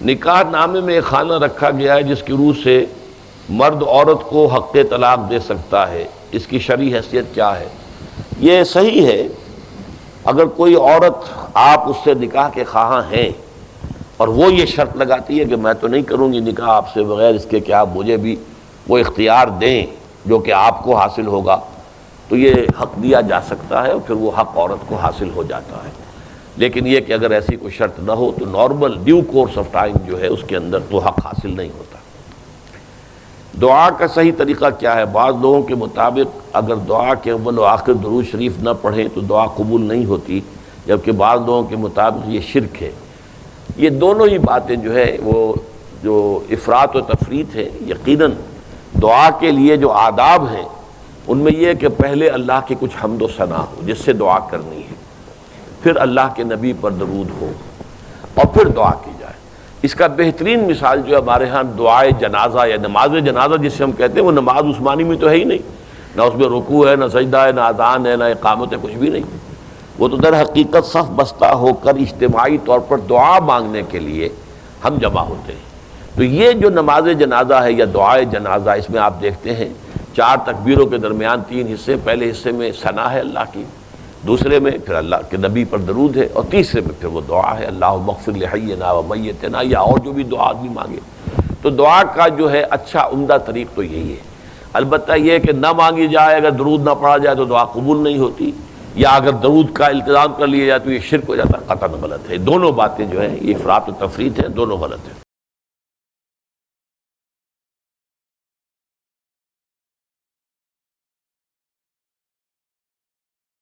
نکاح نامے میں ایک خانہ رکھا گیا ہے جس کی روح سے مرد عورت کو حق طلاق دے سکتا ہے، اس کی شرعی حیثیت کیا ہے؟ یہ صحیح ہے، اگر کوئی عورت آپ اس سے نکاح کے خواہاں ہیں اور وہ یہ شرط لگاتی ہے کہ میں تو نہیں کروں گی نکاح آپ سے بغیر اس کے کہ آپ مجھے بھی وہ اختیار دیں جو کہ آپ کو حاصل ہوگا، تو یہ حق دیا جا سکتا ہے اور پھر وہ حق عورت کو حاصل ہو جاتا ہے۔ لیکن یہ کہ اگر ایسی کوئی شرط نہ ہو تو normal due course of time جو ہے اس کے اندر تو حق حاصل نہیں ہوتا۔ دعا کا صحیح طریقہ کیا ہے؟ بعض لوگوں کے مطابق اگر دعا کے اول و آخر درود شریف نہ پڑھیں تو دعا قبول نہیں ہوتی، جبکہ بعض لوگوں کے مطابق یہ شرک ہے۔ یہ دونوں ہی باتیں جو ہے وہ جو افراط و تفریط ہے۔ یقیناً دعا کے لیے جو آداب ہیں ان میں یہ ہے کہ پہلے اللہ کی کچھ حمد و ثنا ہو جس سے دعا کرنی ہے، پھر اللہ کے نبی پر درود ہو اور پھر دعا کی جائے۔ اس کا بہترین مثال جو ہے ہمارے ہاں دعائے جنازہ یا نماز جنازہ جسے ہم کہتے ہیں، وہ نماز عثمانی میں تو ہے ہی نہیں، نہ اس میں رکوع ہے، نہ سجدہ ہے، نہ اذان ہے، نہ اقامت ہے، کچھ بھی نہیں۔ وہ تو در حقیقت صف بستہ ہو کر اجتماعی طور پر دعا مانگنے کے لیے ہم جمع ہوتے ہیں۔ تو یہ جو نماز جنازہ ہے یا دعائے جنازہ، اس میں آپ دیکھتے ہیں 4 تکبیروں کے درمیان 3 حصے، پہلے حصے میں ثنا ہے اللہ کی، دوسرے میں پھر اللہ کے نبی پر درود ہے، اور تیسرے میں پھر وہ دعا ہے اللہم اغفر لحینا و میتنا، یا اور جو بھی دعا آدمی مانگے۔ تو دعا کا جو ہے اچھا عمدہ طریق تو یہی ہے۔ البتہ یہ کہ نہ مانگی جائے، اگر درود نہ پڑھا جائے تو دعا قبول نہیں ہوتی، یا اگر درود کا التزام کر لیا جائے تو یہ شرک ہو جاتا ہے، قطعاً غلط ہے۔ دونوں باتیں جو ہیں یہ افراط و تفریط ہے، دونوں غلط ہیں۔